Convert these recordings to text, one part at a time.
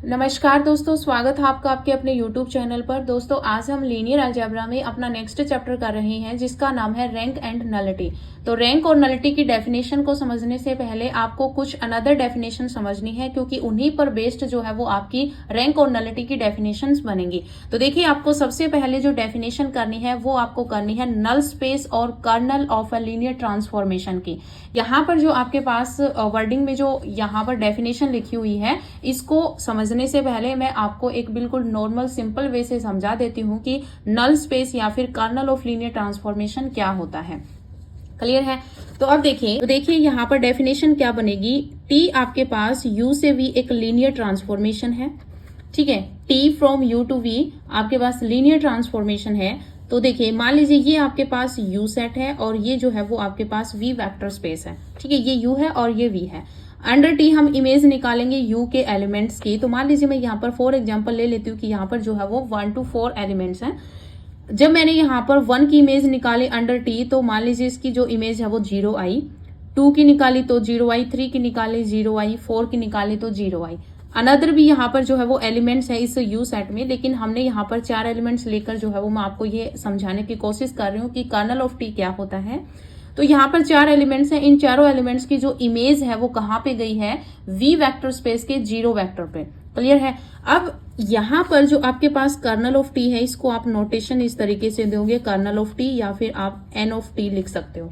नमस्कार दोस्तों, स्वागत है आपका आपके अपने YouTube चैनल पर। दोस्तों आज हम लीनियर अलजेब्रा में अपना नेक्स्ट चैप्टर कर रहे हैं जिसका नाम है रैंक एंड नलिटी। तो रैंक और नलिटी की डेफिनेशन को समझने से पहले आपको कुछ अनदर डेफिनेशन समझनी है, क्योंकि उन्हीं पर बेस्ड जो है वो आपकी रैंक और नलिटी की डेफिनेशंस बनेंगी। तो देखिए, आपको सबसे पहले जो डेफिनेशन करनी है वो आपको करनी है नल स्पेस और kernel of a linear transformation की। यहाँ पर जो आपके पास वर्डिंग में जो यहाँ पर डेफिनेशन लिखी हुई है, इसको समझने से पहले मैं आपको एक बिल्कुल नॉर्मल सिंपल वे से समझा देती हूँ कि नल स्पेस या फिर कर्नल ऑफ लीनियर ट्रांसफॉर्मेशन क्या होता है। क्लियर है? तो अब देखिए यहाँ पर डेफिनेशन क्या बनेगी। टी आपके पास यू से वी एक लीनियर ट्रांसफॉर्मेशन है, ठीक है। T from U to V आपके पास लीनियर ट्रांसफॉर्मेशन है। तो देखिए, मान लीजिए ये आपके पास यू सेट है और ये जो है वो आपके पास वी वेक्टर स्पेस है, ठीक है। ये यू है और ये वी है। अंडर टी हम इमेज निकालेंगे यू के एलिमेंट्स की। तो मान लीजिए मैं यहाँ पर फॉर एग्जांपल ले लेती हूँ कि यहाँ पर जो है वो 1 to 4 एलिमेंट्स हैं। जब मैंने यहाँ पर 1 की इमेज निकाली अंडर टी, तो मान लीजिए इसकी जो इमेज है वो 0 आई। 2 की निकाली तो 0 आई, 3 की निकाली 0 आई, 4 की निकाली तो 0 आई। अनदर भी यहाँ पर जो है वो एलिमेंट्स है इस यू सेट में, लेकिन हमने यहाँ पर 4 एलिमेंट्स लेकर जो है वो मैं आपको ये समझाने की कोशिश कर रही हूँ कि कर्नल ऑफ टी क्या होता है। तो यहाँ पर 4 एलिमेंट्स हैं। इन चारों एलिमेंट्स की जो इमेज है वो कहाँ पे गई है? वी वेक्टर स्पेस के 0 वेक्टर पे। क्लियर है? अब यहाँ पर जो आपके पास कर्नल ऑफ टी है, इसको आप नोटेशन इस तरीके से दोगे, कर्नल ऑफ टी या फिर आप एन ऑफ टी लिख सकते हो,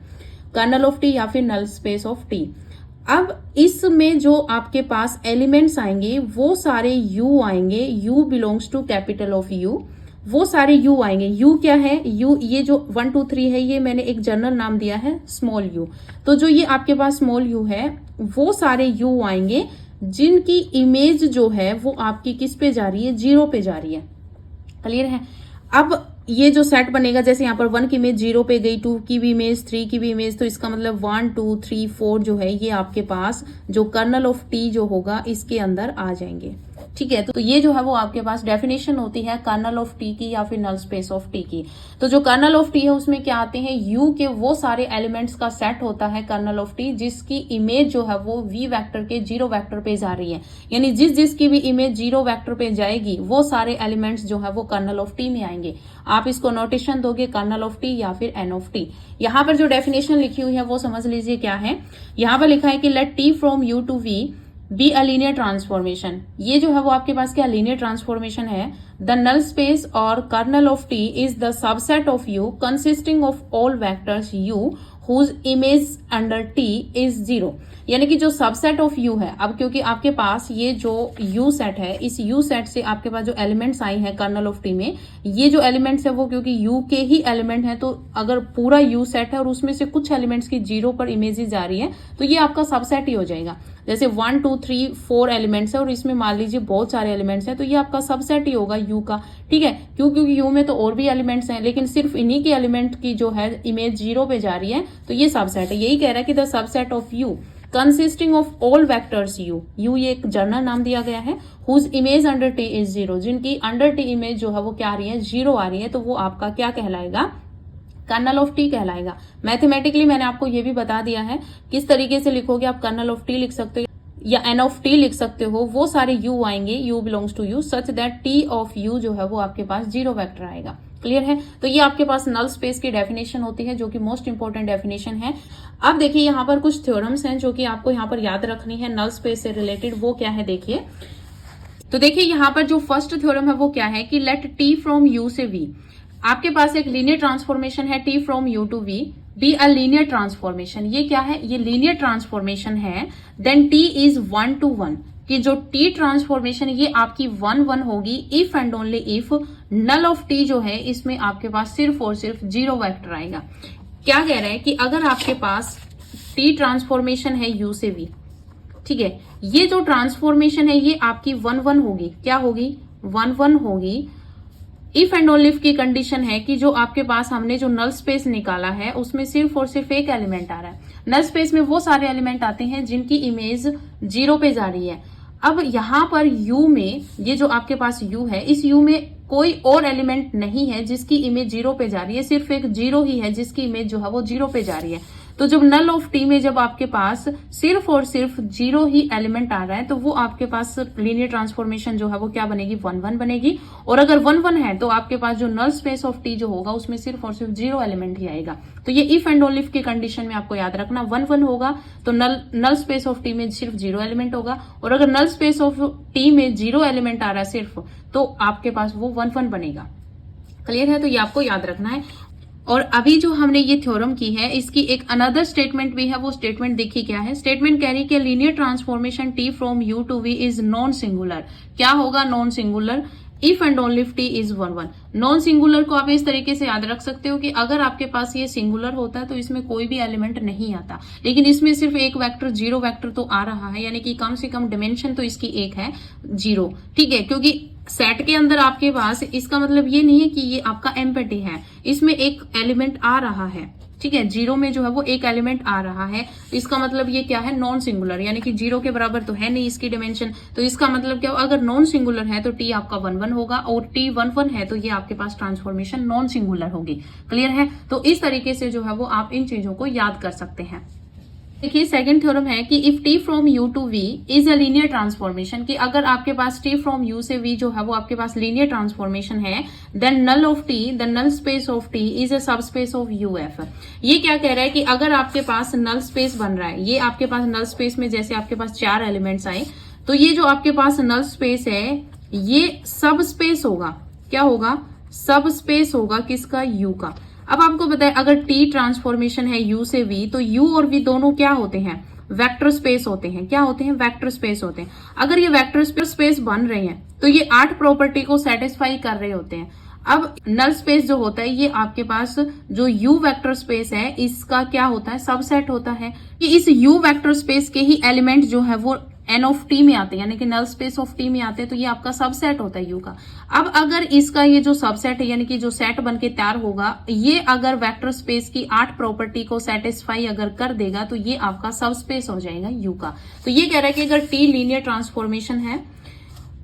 कर्नल ऑफ टी या फिर नल स्पेस ऑफ टी। अब इसमें जो आपके पास एलिमेंट्स आएंगे वो सारे यू आएंगे। U belongs to capital of U, वो सारे यू आएंगे। यू क्या है? यू ये जो 1 2 3 है, ये मैंने एक जनरल नाम दिया है स्मॉल यू। तो जो ये आपके पास स्मॉल यू है, वो सारे यू आएंगे जिनकी इमेज जो है वो आपकी किस पे जा रही है? 0 पे जा रही है। क्लियर है? अब ये जो सेट बनेगा, जैसे यहाँ पर 1 की इमेज 0 पे गई, 2 की भी इमेज, 3 की भी इमेज, तो इसका मतलब 1 2 3 4 जो है ये आपके पास जो कर्नल ऑफ टी जो होगा इसके अंदर आ जाएंगे, ठीक है। तो ये जो है वो आपके पास डेफिनेशन होती है कर्नल ऑफ टी की या फिर नल स्पेस ऑफ टी की। तो जो कर्नल ऑफ टी है उसमें क्या आते हैं? यू के वो सारे एलिमेंट्स का सेट होता है कर्नल ऑफ टी जिसकी इमेज जो है वो वी वेक्टर के 0 वेक्टर पे जा रही है। यानी जिसकी भी इमेज 0 वेक्टर पे जाएगी वो सारे एलिमेंट्स जो है वो कर्नल ऑफ टी में आएंगे। आप इसको नोटेशन दोगे कर्नल ऑफ टी या फिर एन ऑफ टी। यहाँ पर जो डेफिनेशन लिखी हुई है वो समझ लीजिए क्या है। यहाँ पर लिखा है कि let T from U to V be a linear transformation. ये जो है वो आपके पास क्या लीनियर ट्रांसफॉर्मेशन है। द नल स्पेस और kernel of T is the subset of U consisting of all vectors U whose image under T is 0। यानी कि जो सबसेट ऑफ यू है, अब क्योंकि आपके पास ये जो यू सेट है, इस यू सेट से आपके पास जो एलिमेंट्स आई हैं कर्नल ऑफ टी में, ये जो एलिमेंट्स है वो क्योंकि यू के ही एलिमेंट है, तो अगर पूरा यू सेट है और उसमें से कुछ एलिमेंट्स की 0 पर इमेजेस जा रही है तो ये आपका सबसेट ही हो जाएगा। जैसे 1 2 3 4 एलिमेंट्स है और इसमें मान लीजिए बहुत सारे एलिमेंट्स हैं, तो ये आपका सबसेट ही होगा यू का, ठीक है। क्योंकि यू में तो और भी एलिमेंट्स हैं, लेकिन सिर्फ इन्हीं के एलिमेंट की जो है इमेज 0 पे जा रही है, तो ये सबसेट है। यही कह रहा है कि the subset of U consisting of all vectors U, U ये एक जनरल नाम दिया गया है, whose image under T is 0, जिनकी अंडर टी इमेज जो है वो क्या आ रही है? 0 आ रही है, तो वो आपका क्या कहलाएगा? कर्नल ऑफ टी कहलाएगा। मैथमेटिकली मैंने आपको ये भी बता दिया है किस तरीके से लिखोगे। आप कर्नल ऑफ टी लिख सकते हो या एन ऑफ टी लिख सकते हो। वो सारे यू आएंगे, U belongs to U, such that T of U जो है वो आपके पास 0 वेक्टर आएगा। क्लियर है? तो ये आपके पास नल स्पेस की डेफिनेशन होती है, जो कि मोस्ट इंपोर्टेंट डेफिनेशन है। अब देखिए, यहाँ पर कुछ थ्योरम्स हैं जो कि आपको यहाँ पर याद रखनी है नल स्पेस से रिलेटेड। वो क्या है देखिए। तो देखिए, यहाँ पर जो फर्स्ट थ्योरम है वो क्या है कि लेट टी फ्रॉम यू से वी, आपके पास एक लीनियर ट्रांसफॉर्मेशन है T from U to V be a linear transformation. ये क्या है? ये लीनियर ट्रांसफॉर्मेशन है। देन टी इज 1 to 1, कि जो टी ट्रांसफॉर्मेशन ये आपकी 1 1 होगी if and only if null of T जो है इसमें आपके पास सिर्फ और सिर्फ 0 वेक्टर आएगा। क्या कह रहा है कि अगर आपके पास टी ट्रांसफॉर्मेशन है यू से वी, ठीक है, ये जो ट्रांसफॉर्मेशन है ये आपकी 1 1 होगी। क्या होगी? 1 1 होगी। इफ एंड ओनली इफ की कंडीशन है कि जो आपके पास हमने जो नल स्पेस निकाला है उसमें सिर्फ और सिर्फ एक एलिमेंट आ रहा है। नल स्पेस में वो सारे एलिमेंट आते हैं जिनकी इमेज 0 पे जा रही है। अब यहाँ पर यू में, ये जो आपके पास यू है, इस यू में कोई और एलिमेंट नहीं है जिसकी इमेज 0 पे जा रही है, सिर्फ एक 0 ही है जिसकी इमेज जो है वो 0 पे जा रही है। तो जब नल ऑफ टी में जब आपके पास सिर्फ और सिर्फ 0 ही एलिमेंट आ रहा है तो वो आपके पास लीनियर ट्रांसफॉर्मेशन जो है वो क्या बनेगी, 1-1 बनेगी। और अगर 1-1 है तो आपके पास जो नल स्पेस ऑफ टी जो होगा उसमें सिर्फ और सिर्फ 0 एलिमेंट ही आएगा। तो ये इफ एंड ओनली इफ की कंडीशन में आपको याद रखना, 1-1 होगा तो नल स्पेस ऑफ टी में सिर्फ 0 एलिमेंट होगा, और अगर नल स्पेस ऑफ टी में 0 एलिमेंट आ रहा है सिर्फ, तो आपके पास वो 1-1 बनेगा। क्लियर है? तो ये आपको याद रखना है। और अभी जो हमने ये थ्योरम की है इसकी एक अनदर स्टेटमेंट भी है। वो स्टेटमेंट देखिए क्या है। स्टेटमेंट कह रही है कि linear transformation T from U to V is non singular. क्या होगा non singular? If and only if T is 1-1। Non singular को आप इस तरीके से याद रख सकते हो कि अगर आपके पास ये सिंगुलर होता है तो इसमें कोई भी एलिमेंट नहीं आता, लेकिन इसमें सिर्फ एक वेक्टर 0 वेक्टर तो आ रहा है, यानी कि कम से कम डिमेंशन तो इसकी एक है 0। ठीक है, क्योंकि सेट के अंदर आपके पास, इसका मतलब ये नहीं है कि ये आपका एम्प्टी है, इसमें एक एलिमेंट आ रहा है। ठीक है, 0 में जो है वो एक एलिमेंट आ रहा है, इसका मतलब ये क्या है, नॉन सिंगुलर, यानी कि 0 के बराबर तो है नहीं इसकी डिमेंशन। तो इसका मतलब क्या, अगर नॉन सिंगुलर है तो टी आपका 1-1 होगा, और टी 1-1 है तो ये आपके पास ट्रांसफॉर्मेशन नॉन सिंगुलर होगी। क्लियर है? तो इस तरीके से जो है वो आप इन चीजों को याद कर सकते हैं। देखिए सेकंड थ्योरम है कि if T from U to V is a linear transformation, कि अगर आपके पास टी फ्रॉम यू से वी जो है वो आपके पास लीनियर ट्रांसफॉर्मेशन है, then null of T, the null space of T is a subspace of U F. ये क्या कह रहा है कि अगर आपके पास नल स्पेस बन रहा है, ये आपके पास नल स्पेस में जैसे आपके पास 4 एलिमेंट्स आए, तो ये जो आपके पास नल स्पेस है ये सब स्पेस होगा। क्या होगा? सब स्पेस होगा किसका? यू का। अब आपको पता है अगर टी ट्रांसफॉर्मेशन है यू से वी, तो यू और वी दोनों क्या होते हैं? वेक्टर स्पेस होते हैं। क्या होते हैं? वेक्टर स्पेस होते हैं। अगर ये वेक्टर स्पेस बन रहे हैं तो ये 8 प्रॉपर्टी को सेटिस्फाई कर रहे होते हैं। अब नल स्पेस जो होता है ये आपके पास जो यू वेक्टर स्पेस है इसका क्या होता है? सबसेट होता है। कि इस यू वेक्टर स्पेस के ही एलिमेंट जो है वो एन ऑफ टी में आते हैं, यानी कि नल स्पेस ऑफ टी में आते हैं, तो ये आपका सबसेट होता है यू का। अब अगर इसका ये जो सबसेट है, यानी कि जो सेट बन के तैयार होगा, ये अगर वेक्टर स्पेस की 8 प्रॉपर्टी को सेटिस्फाई अगर कर देगा तो ये आपका सब स्पेस हो जाएगा यू का। तो ये कह रहा है कि अगर टी लीनियर ट्रांसफॉर्मेशन है,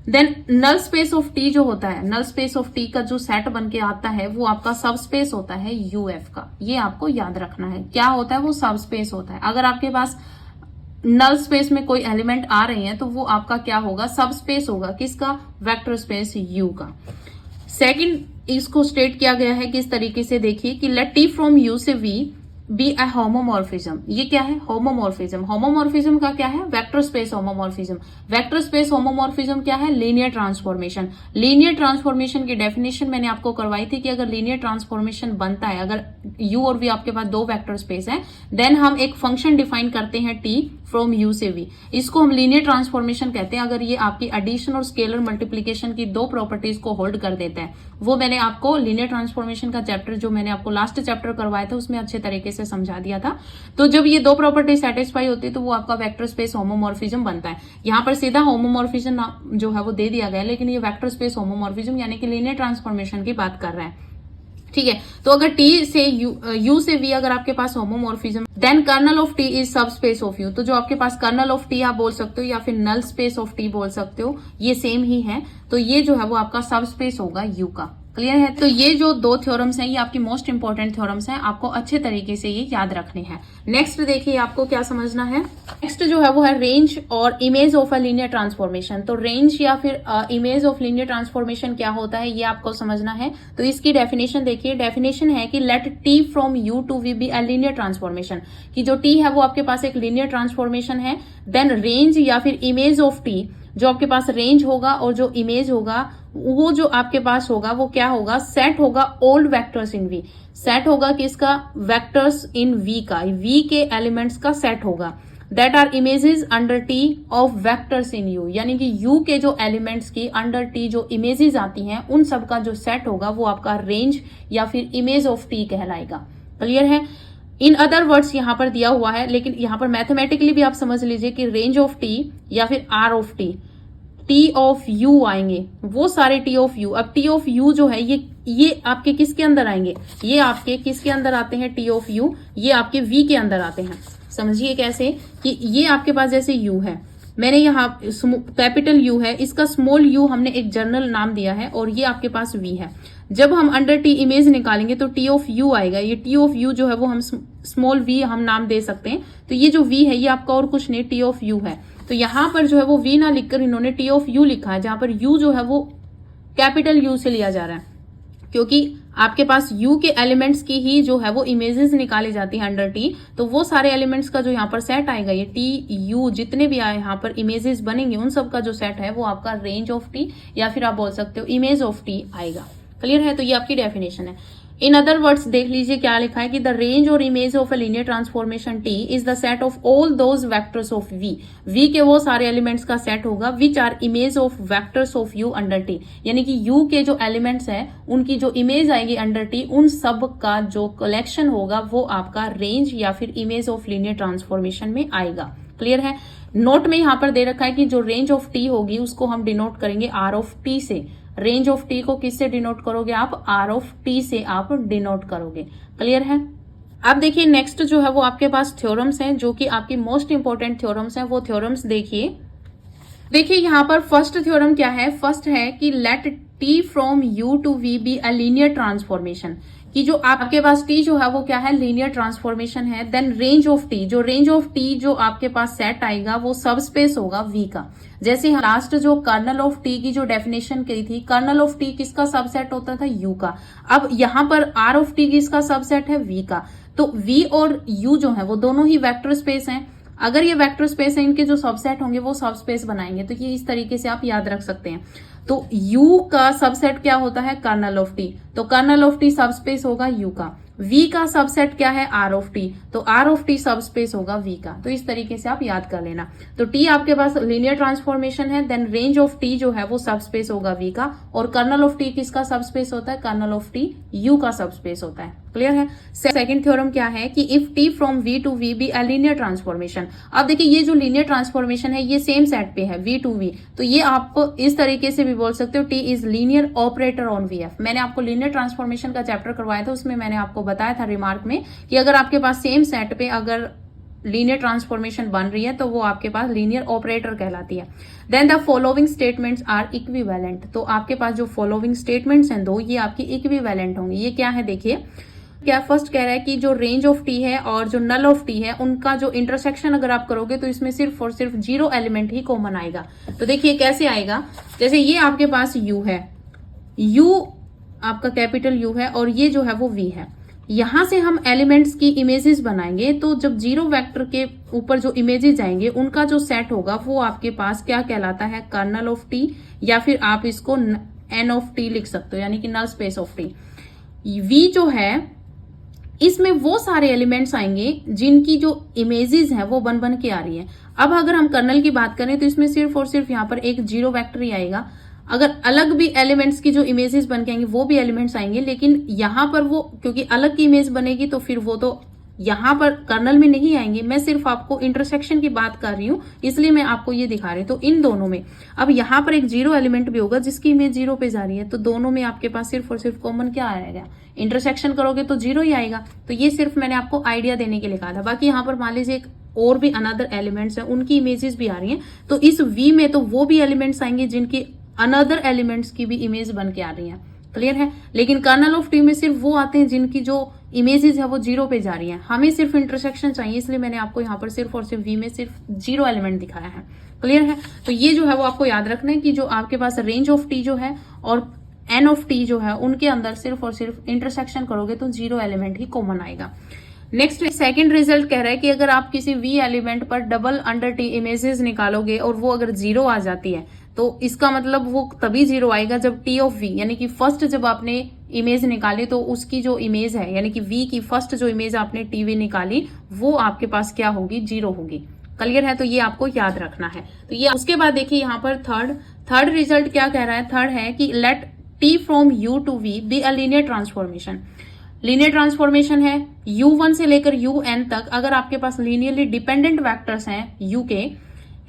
then null space of T जो होता है, नल स्पेस ऑफ टी का जो सेट बन के आता है वो आपका सब स्पेस होता है यू एफ का। ये आपको याद रखना है। क्या होता है? वो सब स्पेस होता है। अगर आपके पास नल स्पेस में कोई एलिमेंट आ रहे हैं तो वो आपका क्या होगा? सब स्पेस होगा। किसका? वेक्टर स्पेस यू का। सेकंड इसको स्टेट किया गया है किस तरीके से, देखिए कि लेट टी फ्रॉम यू से वी बी अ होमोमॉर्फिज्म। ये क्या है? होमोमॉर्फिज्म। होमोमॉर्फिज्म का क्या है? Vector space homomorphism. Vector space homomorphism क्या है? Linear transformation. लीनियर ट्रांसफॉर्मेशन की डेफिनेशन मैंने आपको करवाई थी कि अगर लीनियर ट्रांसफॉर्मेशन बनता है, अगर यू और वी आपके पास 2 वेक्टर स्पेस है, देन हम एक फंक्शन डिफाइन करते हैं टी फ्रॉम यू से वी, इसको हम लीनियर ट्रांसफॉर्मेशन कहते हैं। अगर ये आपकी एडिशन और स्केलर मल्टीप्लीकेशन की 2 प्रॉपर्टीज को होल्ड कर देता है, वो मैंने आपको लीनियर ट्रांसफॉर्मेशन का चैप्टर जो मैंने आपको लास्ट चैप्टर करवाया था उसमें अच्छे तरीके से समझा दिया था। तो जब ये 2 प्रॉपर्टी सेटिस्फाई होती है तो वो आपका वेक्टर स्पेस होमोमॉर्फिज्म बनता है। यहाँ पर सीधा होमोमॉर्फिज्म जो है वो दे दिया गया है, लेकिन ये वेक्टर स्पेस होमोमॉर्फिज्म यानी कि लीनियर ट्रांसफॉर्मेशन की बात कर रहा है। ठीक है, तो अगर टी से यू से वी अगर आपके पास homomorphism, then kernel of T is subspace of U. तो जो आपके पास कर्नल ऑफ टी आप बोल सकते हो या फिर नल स्पेस ऑफ टी बोल सकते हो, ये सेम ही है। तो ये जो है वो आपका सब स्पेस होगा यू का। क्लियर है? तो ये जो 2 थ्योरम्स हैं ये आपकी मोस्ट इंपॉर्टेंट थ्योरम्स हैं, आपको अच्छे तरीके से ये याद रखने हैं। नेक्स्ट देखिए आपको क्या समझना है। नेक्स्ट जो है वो है रेंज और image of a linear transformation. तो रेंज या फिर इमेज ऑफ लीनियर ट्रांसफॉर्मेशन क्या होता है ये आपको समझना है। तो इसकी डेफिनेशन देखिए। डेफिनेशन है कि let T from U to V be a linear transformation, कि जो टी है वो आपके पास एक लीनियर ट्रांसफॉर्मेशन है। देन रेंज या फिर इमेज ऑफ टी, जो आपके पास रेंज होगा और जो इमेज होगा वो जो आपके पास होगा वो क्या होगा? सेट होगा all vectors in V. Set होगा किसका? वेक्टर्स इन वी का, वी के एलिमेंट्स का सेट होगा। That are images under T of vectors in U, यानी कि यू के जो एलिमेंट्स की अंडर टी जो इमेजेस आती हैं उन सब का जो सेट होगा वो आपका रेंज या फिर इमेज ऑफ टी कहलाएगा। क्लियर है? इन अदर वर्ड्स यहाँ पर दिया हुआ है, लेकिन यहाँ पर मैथमेटिकली भी आप समझ लीजिए कि रेंज ऑफ टी या फिर R of T, T of U आएंगे, वो सारे टी ऑफ यू। अब टी ऑफ यू जो है ये आपके किसके अंदर आएंगे? ये आपके किसके अंदर आते हैं? टी ऑफ यू ये आपके वी के अंदर आते हैं। समझिए कैसे कि ये आपके पास जैसे यू है, मैंने यहाँ कैपिटल यू है, इसका स्मॉल यू हमने एक जर्नल नाम दिया है और ये आपके पास वी है। जब हम अंडर टी इमेज निकालेंगे तो टी ऑफ यू आएगा। ये टी ऑफ यू जो है वो हम स्मॉल वी हम नाम दे सकते हैं। तो ये जो वी है ये आपका और कुछ नहीं, टी ऑफ यू है। तो यहाँ पर जो है वो वी ना लिखकर इन्होंने टी ऑफ यू लिखा है, जहां पर यू जो है वो कैपिटल यू से लिया जा रहा है, क्योंकि आपके पास यू के एलिमेंट्स की ही जो है वो इमेजेस निकाली जाती है अंडर टी। तो वो सारे एलिमेंट्स का जो यहाँ पर सेट आएगा, ये टी यू जितने भी आए यहाँ पर इमेजेस बनेंगे, उन सब का जो सेट है वो आपका रेंज ऑफ टी या फिर आप बोल सकते हो इमेज ऑफ टी आएगा। क्लियर है? तो ये आपकी डेफिनेशन है। इन अदर वर्ड्स देख लीजिए क्या लिखा है कि द रेंज और image of a linear transformation T is the set of all those vectors of V. V के वो सारे एलिमेंट्स का सेट होगा which are image of vectors of U under T, यानी कि यू के जो एलिमेंट्स हैं उनकी जो इमेज आएगी अंडर टी, उन सब का जो कलेक्शन होगा वो आपका रेंज या फिर इमेज ऑफ लीनियर ट्रांसफॉर्मेशन में आएगा। क्लियर है? नोट में यहां पर दे रखा है कि जो रेंज ऑफ टी होगी उसको हम डिनोट करेंगे आर ऑफ टी से। रेंज ऑफ टी को किससे डिनोट करोगे आप? आर ऑफ टी से आप डिनोट करोगे। क्लियर है? अब देखिए नेक्स्ट जो है वो आपके पास थ्योरम्स हैं, जो कि आपकी मोस्ट इंपॉर्टेंट थ्योरम्स हैं। वो थ्योरम्स देखिए यहाँ पर फर्स्ट थ्योरम क्या है? फर्स्ट है कि let T from U to V be a linear transformation, कि जो आपके पास टी जो है वो क्या है? लीनियर ट्रांसफॉर्मेशन है। देन रेंज ऑफ टी, जो रेंज ऑफ टी जो आपके पास सेट आएगा वो सब स्पेस होगा वी का। जैसे लास्ट जो कर्नल ऑफ टी की जो डेफिनेशन की थी, कर्नल ऑफ टी किसका सबसेट होता था? यू का। अब यहाँ पर आर ऑफ टी किसका सबसेट है? वी का। तो वी और यू जो है वो दोनों ही वेक्टर स्पेस हैं। अगर ये वेक्टर स्पेस है, इनके जो सबसेट होंगे वो सब स्पेस बनाएंगे। तो ये इस तरीके से आप याद रख सकते हैं। तो U का सबसेट क्या होता है? Kernel of T. तो kernel of T subspace होगा U का। V का सबसेट क्या है? R of T. तो R of T subspace होगा V का। तो इस तरीके से आप याद कर लेना। तो T आपके पास लीनियर ट्रांसफॉर्मेशन है, देन रेंज ऑफ T जो है वो सब स्पेस होगा V का, और कर्नल ऑफ T किसका सब स्पेस होता है? कर्नल ऑफ T U का सब स्पेस होता है। क्लियर है? सेकंड थ्योरम क्या है कि if T from V to V be a linear transformation. अब देखिए ये जो लीनियर ट्रांसफॉर्मेशन है ये सेम सेट पे है V टू V, तो ये आप इस तरीके से भी बोल सकते हो T is linear operator on VF। मैंने आपको लीनियर ट्रांसफॉर्मेशन का चैप्टर करवाया था, उसमें मैंने आपको बताया था रिमार्क में कि अगर आपके पास सेम सेट पे अगर लीनियर ट्रांसफॉर्मेशन बन रही है तो वो आपके पास लीनियर ऑपरेटर कहलाती है। Then the following statements are equivalent. तो आपके पास जो फॉलोइंग स्टेटमेंट्स हैं दो, ये आपकी इक्विवेलेंट होंगी। ये क्या है? देखिए क्या फर्स्ट कह रहा है कि जो रेंज ऑफ टी है और जो नल ऑफ टी है उनका जो इंटरसेक्शन अगर आप करोगे तो इसमें सिर्फ और सिर्फ 0 एलिमेंट ही कॉमन आएगा। तो देखिए कैसे आएगा, जैसे ये आपके पास यू है, यू आपका कैपिटल यू है और ये जो है वो वी है। यहां से हम एलिमेंट्स की इमेजेस बनाएंगे, तो जब 0 वेक्टर के ऊपर जो इमेजेस आएंगे उनका जो सेट होगा वो आपके पास क्या कहलाता है? कर्नल ऑफ टी, या फिर आप इसको एन ऑफ टी लिख सकते हो, यानी कि null space of T. V जो है इसमें वो सारे एलिमेंट्स आएंगे जिनकी जो इमेजेस हैं वो बन बन के आ रही है। अब अगर हम कर्नल की बात करें तो इसमें सिर्फ और सिर्फ यहाँ पर एक 0 वेक्टर ही आएगा। अगर अलग भी एलिमेंट्स की जो इमेजेस बन के आएंगे वो भी एलिमेंट्स आएंगे, लेकिन यहाँ पर वो क्योंकि अलग की इमेज बनेगी तो फिर वो तो यहाँ पर कर्नल में नहीं आएंगे। मैं सिर्फ आपको इंटरसेक्शन की बात कर रही हूँ, इसलिए मैं आपको ये दिखा रही हूँ। तो इन दोनों में अब यहाँ पर एक 0 एलिमेंट भी होगा जिसकी इमेज 0 पे जा रही है, तो दोनों में आपके पास सिर्फ और सिर्फ कॉमन क्या आएगा? इंटरसेक्शन करोगे तो 0 ही आएगा। तो ये सिर्फ मैंने आपको आइडिया देने के लिए कहा था। बाकी यहाँ पर मान लीजिए एक और भी अनदर एलिमेंट्स है, उनकी इमेजेस भी आ रही हैं, तो इस वी में तो वो भी एलिमेंट्स आएंगे जिनकी अनदर एलिमेंट्स की भी इमेज बन के आ रही है। क्लियर है? लेकिन कर्नल ऑफ टी में सिर्फ वो आते हैं जिनकी जो इमेजेस है वो 0 पे जा रही है। हमें सिर्फ इंटरसेक्शन चाहिए, इसलिए मैंने आपको यहाँ पर सिर्फ और सिर्फ वी में सिर्फ 0 एलिमेंट दिखाया है। क्लियर है? तो ये जो है वो आपको याद रखना है कि जो आपके पास रेंज ऑफ टी जो है और एन ऑफ टी जो है उनके अंदर सिर्फ और सिर्फ इंटरसेक्शन करोगे तो 0 एलिमेंट ही कॉमन आएगा। नेक्स्ट सेकंड रिजल्ट कह रहा है कि अगर आप किसी वी एलिमेंट पर डबल अंडर टी इमेजेस निकालोगे और वो अगर 0 आ जाती है तो इसका मतलब वो तभी 0 आएगा जब टी ऑफ वी, यानी कि फर्स्ट जब आपने इमेज निकाली तो उसकी जो इमेज है यानी कि वी की फर्स्ट जो इमेज आपने टीवी निकाली वो आपके पास क्या होगी? 0 होगी। क्लियर है? तो ये आपको याद रखना है। तो ये उसके बाद देखिए यहाँ पर थर्ड रिजल्ट क्या कह रहा है? थर्ड है कि let T from U to V be a linear transformation. Linear transformation है u1 से लेकर un तक। अगर आपके पास लीनियरली डिपेंडेंट वेक्टर्स हैं u के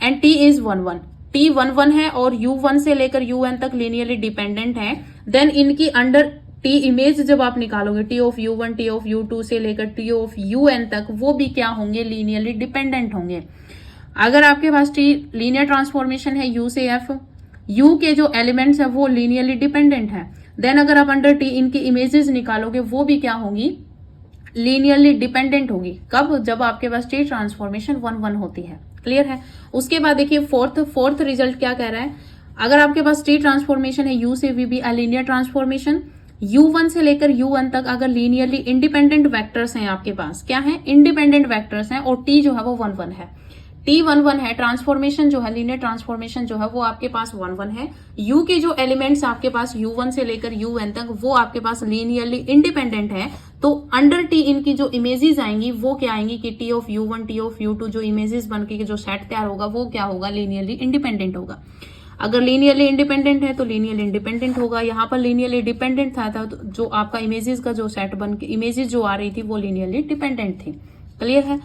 एंड t इज 1 1, t 1 1 है और u1 से लेकर un तक लीनियरली डिपेंडेंट है, देन इनकी अंडर t इमेज जब आप निकालोगे t of u1 t of u2 से लेकर t ऑफ un तक वो भी क्या होंगे? लीनियरली डिपेंडेंट होंगे। अगर आपके पास टी लीनियर ट्रांसफॉर्मेशन है यू से एफ, यू के जो एलिमेंट्स है वो लीनियरली डिपेंडेंट है, देन अगर आप अंडर टी इनकी इमेजेस निकालोगे वो भी क्या होगी, लीनियरली डिपेंडेंट होगी। कब? जब आपके पास टी ट्रांसफॉर्मेशन 1-1 होती है। क्लियर है? उसके बाद देखिए फोर्थ रिजल्ट क्या कह रहा है, अगर आपके पास टी ट्रांसफॉर्मेशन है यू से V be linear transformation, U1 से लेकर U1 तक अगर लीनियरली इंडिपेंडेंट वेक्टर्स हैं आपके पास, क्या है, इंडिपेंडेंट वेक्टर्स हैं, और T जो है वो 1-1 है, T 1-1 है, ट्रांसफॉर्मेशन जो है लीनियर ट्रांसफॉर्मेशन जो है वो आपके पास 1-1 है, U के जो एलिमेंट्स आपके पास U1 से लेकर UN तक वो आपके पास लीनियरली इंडिपेंडेंट है, तो अंडर T इनकी जो इमेजेस आएंगी वो क्या आएंगी कि T of U1 T of U2 जो इमेजेस बन के जो सेट तैयार होगा वो क्या होगा, लीनियरली इंडिपेंडेंट होगा। अगर लीनियरली इंडिपेंडेंट है तो लीनियरली इंडिपेंडेंट होगा, यहाँ पर लीनियरली डिपेंडेंट था तो जो आपका इमेजेस का जो सेट बन के इमेजेस जो आ रही थी वो लीनियरली डिपेंडेंट थी। क्लियर है?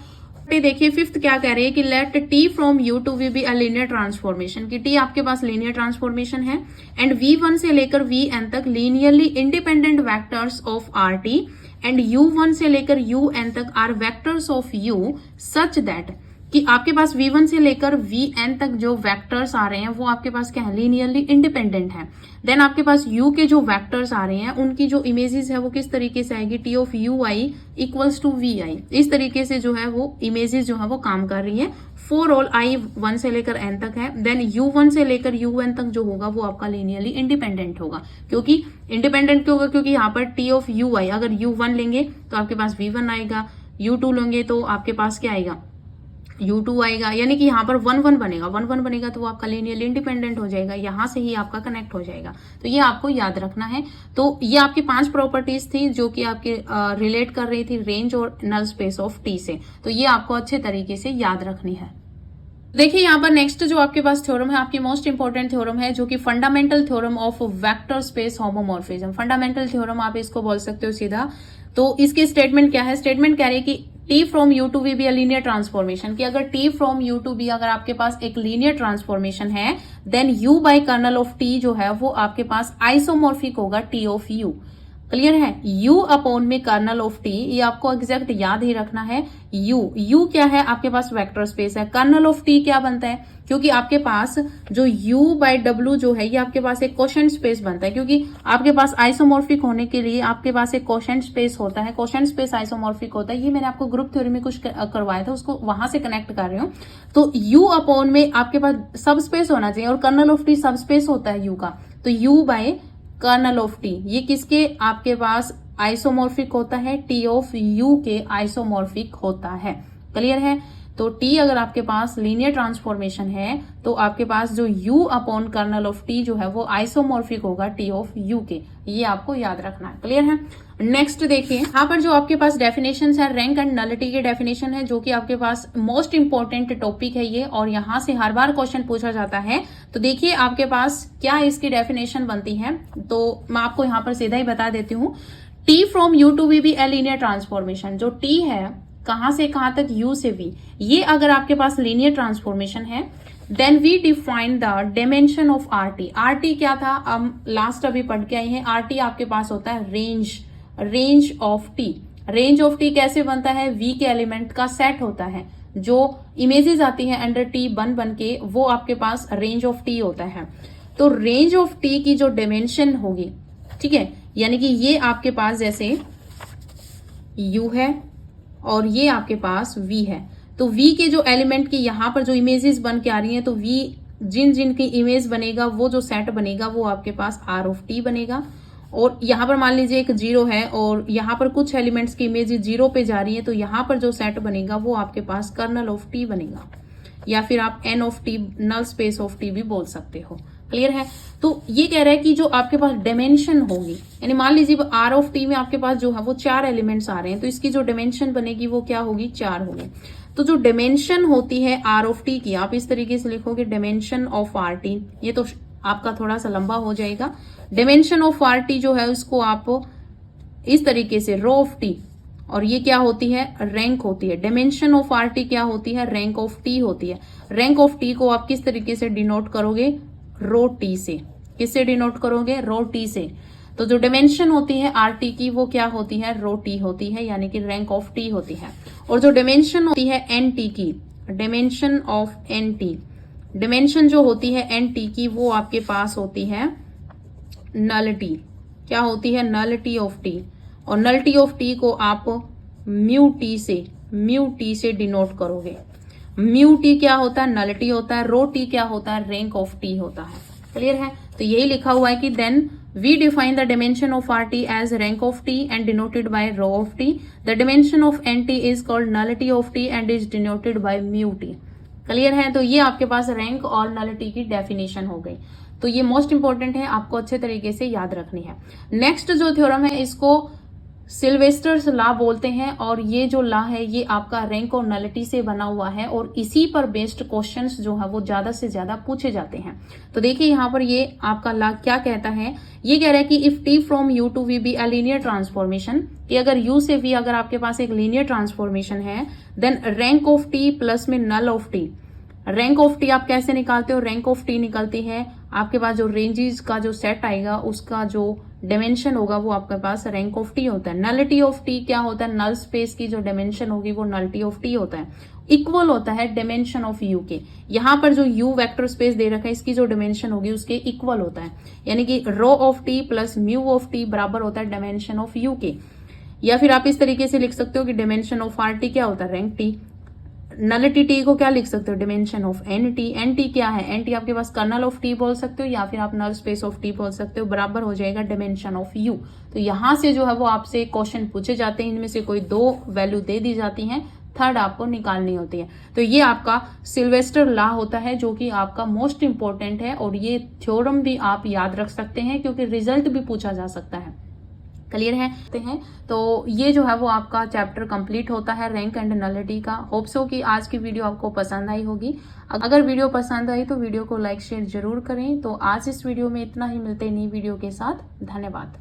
देखिए फिफ्थ क्या कह रही है कि let T from U to V be a linear transformation, कि टी आपके पास लीनियर ट्रांसफॉर्मेशन है एंड V1 से लेकर Vn तक linearly independent vectors of R T and U1 से लेकर UN तक are vectors of U such that, कि आपके पास V1 से लेकर Vn तक जो वेक्टर्स आ रहे हैं वो आपके पास क्या है, लीनियरली इंडिपेंडेंट है। देन आपके पास U के जो वेक्टर्स आ रहे हैं उनकी जो इमेजेस है वो किस तरीके से आएगी, T of UI equals to VI, इस तरीके से जो है वो इमेजेस जो है वो काम कर रही है। फॉर ऑल I 1 से लेकर N तक है, देन U1 से लेकर UN तक जो होगा वो आपका लीनियरली इंडिपेंडेंट होगा। क्योंकि इंडिपेंडेंट क्यों होगा, क्योंकि यहाँ पर T ऑफ UI अगर U1 लेंगे तो आपके पास V1 आएगा, U2 लेंगे तो आपके पास क्या आएगा, U2 आएगा, यानी कि यहाँ पर 1-1 बनेगा, 1-1 बनेगा तो वो आपका लीनियरली इंडिपेंडेंट हो जाएगा, यहाँ से ही आपका कनेक्ट हो जाएगा। तो ये आपको याद रखना है। तो ये आपकी 5 प्रॉपर्टीज थी जो कि आपके रिलेट कर रही थी रेंज और नल स्पेस ऑफ टी से, तो ये आपको अच्छे तरीके से याद रखनी है। देखिए यहाँ पर नेक्स्ट जो आपके पास थ्योरम है, आपकी मोस्ट इंपॉर्टेंट थ्योरम है जो कि fundamental theorem of vector space homomorphism, fundamental theorem आप इसको बोल सकते हो सीधा। तो इसकी स्टेटमेंट क्या है, स्टेटमेंट कह रही है कि T from U to V be a linear transformation, कि अगर T from U to V अगर आपके पास एक लीनियर ट्रांसफॉर्मेशन है then U by kernel of T जो है वो आपके पास आइसोमॉर्फिक होगा T ऑफ U। क्लियर है? U अपॉन में कर्नल ऑफ T, ये आपको एग्जैक्ट याद ही रखना है। U क्या है, आपके पास वेक्टर स्पेस है। कर्नल ऑफ T क्या बनता है, क्योंकि आपके पास जो U बाय W जो है ये आपके पास एक कोशेंट स्पेस बनता है, क्योंकि आपके पास आइसोमॉर्फिक होने के लिए आपके पास एक कोशेंट स्पेस होता है, कोशेंट स्पेस आइसोमॉर्फिक होता है। ये मैंने आपको ग्रुप थ्योरी में कुछ करवाया था, उसको वहां से कनेक्ट कर रही हूँ। तो U अपॉन में आपके पास सब स्पेस होना चाहिए और kernel of T subspace होता है U का, तो U by kernel of T ये किसके आपके पास आइसोमॉर्फिक होता है, T ऑफ U के आइसोमॉर्फिक होता है। क्लियर है? तो T अगर आपके पास लीनियर ट्रांसफॉर्मेशन है तो आपके पास जो U upon kernel of T जो है वो आइसोमॉर्फिक होगा T ऑफ U के, ये आपको याद रखना है। क्लियर है? नेक्स्ट देखिए यहाँ पर जो आपके पास डेफिनेशन है, रैंक एंड नलिटी की डेफिनेशन है जो कि आपके पास मोस्ट इंपॉर्टेंट टॉपिक है ये, और यहाँ से हर बार क्वेश्चन पूछा जाता है। तो देखिए आपके पास क्या इसकी डेफिनेशन बनती है, तो मैं आपको यहाँ पर सीधा ही बता देती हूँ। T from U to V be a linear transformation, जो T है कहां से कहां तक U से V, ये अगर आपके पास लीनियर ट्रांसफॉर्मेशन है then we define the dimension of RT क्या था, हम लास्ट अभी पढ़ के आए हैं। RT आपके पास होता है range of T। Range of T कैसे बनता है, V के एलिमेंट का सेट होता है, जो इमेजेस आती हैं अंडर T बन के वो आपके पास रेंज ऑफ T होता है। तो रेंज ऑफ T की जो डायमेंशन होगी, ठीक है, यानी कि ये आपके पास जैसे U है और ये आपके पास V है, तो V के जो एलिमेंट की यहाँ पर जो इमेजेस बन के आ रही हैं, तो V जिन की इमेज बनेगा वो जो सेट बनेगा वो आपके पास R ऑफ T बनेगा। और यहाँ पर मान लीजिए एक 0 है और यहाँ पर कुछ एलिमेंट्स की इमेज 0 पे जा रही है, तो यहाँ पर जो सेट बनेगा वो आपके पास कर्नल ऑफ T बनेगा, या फिर आप N of T null space of T भी बोल सकते हो। क्लियर है? तो ये कह रहा है कि जो आपके पास डायमेंशन होगी, यानी मान लीजिए R ऑफ T में आपके पास जो है वो 4 एलिमेंट्स आ रहे हैं, तो इसकी जो डायमेंशन बनेगी वो क्या होगी, 4 होगी। तो जो डायमेंशन होती है R ऑफ T की, आप इस तरीके से लिखोगे डायमेंशन ऑफ RT, ये तो आपका थोड़ा सा लंबा हो जाएगा। डायमेंशन ऑफ RT जो है उसको आप इस तरीके से रो ऑफ T, और ये क्या होती है, रैंक होती है। डायमेंशन ऑफ RT क्या होती है, रैंक ऑफ T होती है। रैंक ऑफ T को आप किस तरीके से डिनोट करोगे, रो T से। किससे डिनोट करोगे, रो T से। तो जो डायमेंशन होती है RT की वो क्या होती है, रो T होती है, यानी कि रैंक ऑफ T होती है। और जो डायमेंशन होती है NT की, dimension of N T, dimension जो होती है एन टी की वो आपके पास होती है नलिटी। क्या होती है? Nullity of T. और नलिटी ऑफ टी को आप म्यू टी से डिनोट करोगे। म्यू टी क्या होता है? नलिटी होता है। रो टी क्या होता है? रैंक ऑफ टी होता है। क्लियर है? तो यही लिखा हुआ है कि then we define the dimension of RT as rank of T and denoted by rho of T. The dimension of NT is called nullity of T and is denoted by mu T. Clear है? तो ये आपके पास rank और nullity की definition हो गई। तो ये मोस्ट इंपॉर्टेंट है, आपको अच्छे तरीके से याद रखनी है। नेक्स्ट जो थ्योरम है इसको सिल्वेस्टर्स लॉ बोलते हैं, और ये जो लॉ है ये आपका रैंक और नलिटी से बना हुआ है, और इसी पर बेस्ड क्वेश्चंस जो है वो ज्यादा से ज्यादा पूछे जाते हैं। तो देखिए यहाँ पर ये आपका लॉ क्या कहता है। ये कह रहा है कि if T from U to V be a linear transformation, कि अगर यू से वी अगर आपके पास एक लीनियर ट्रांसफॉर्मेशन है, then rank of T plus में null of T. Rank of T आप कैसे निकालते हो? रैंक ऑफ टी निकलती है आपके पास जो रेंजेस का जो सेट आएगा उसका जो डिमेंशन होगा वो आपके पास रैंक ऑफ टी होता है। नलिटी ऑफ टी क्या होता है? नल स्पेस की जो डिमेंशन होगी वो नलिटी ऑफ टी होता है। इक्वल होता है डिमेंशन ऑफ यू के। यहाँ पर जो यू वेक्टर स्पेस दे रखा है इसकी जो डिमेंशन होगी उसके इक्वल होता है, यानी कि rho of T plus mu of T बराबर होता है डिमेंशन ऑफ यू के। या फिर आप इस तरीके से लिख सकते हो कि डिमेंशन ऑफ आर टी क्या होता है? Rank T. नलिटी टी को क्या लिख सकते हो? Dimension of N T. N T क्या है? एन टी आपके पास कर्नल ऑफ टी बोल सकते हो या फिर आप नल स्पेस ऑफ टी बोल सकते हो, बराबर हो जाएगा डिमेंशन ऑफ यू। तो यहां से जो है वो आपसे क्वेश्चन पूछे जाते हैं, इनमें से कोई दो वैल्यू दे दी जाती हैं, थर्ड आपको निकालनी होती है। तो ये आपका सिल्वेस्टर लॉ होता है जो कि आपका मोस्ट इंपॉर्टेंट है, और ये थ्योरम भी आप याद रख सकते हैं क्योंकि रिजल्ट भी पूछा जा सकता है। क्लियर है? तो ये जो है वो आपका चैप्टर कंप्लीट होता है रैंक एंड नलिटी का। होप सो कि आज की वीडियो आपको पसंद आई होगी। अगर वीडियो पसंद आई तो वीडियो को लाइक शेयर जरूर करें। तो आज इस वीडियो में इतना ही, मिलते हैं नई वीडियो के साथ। धन्यवाद।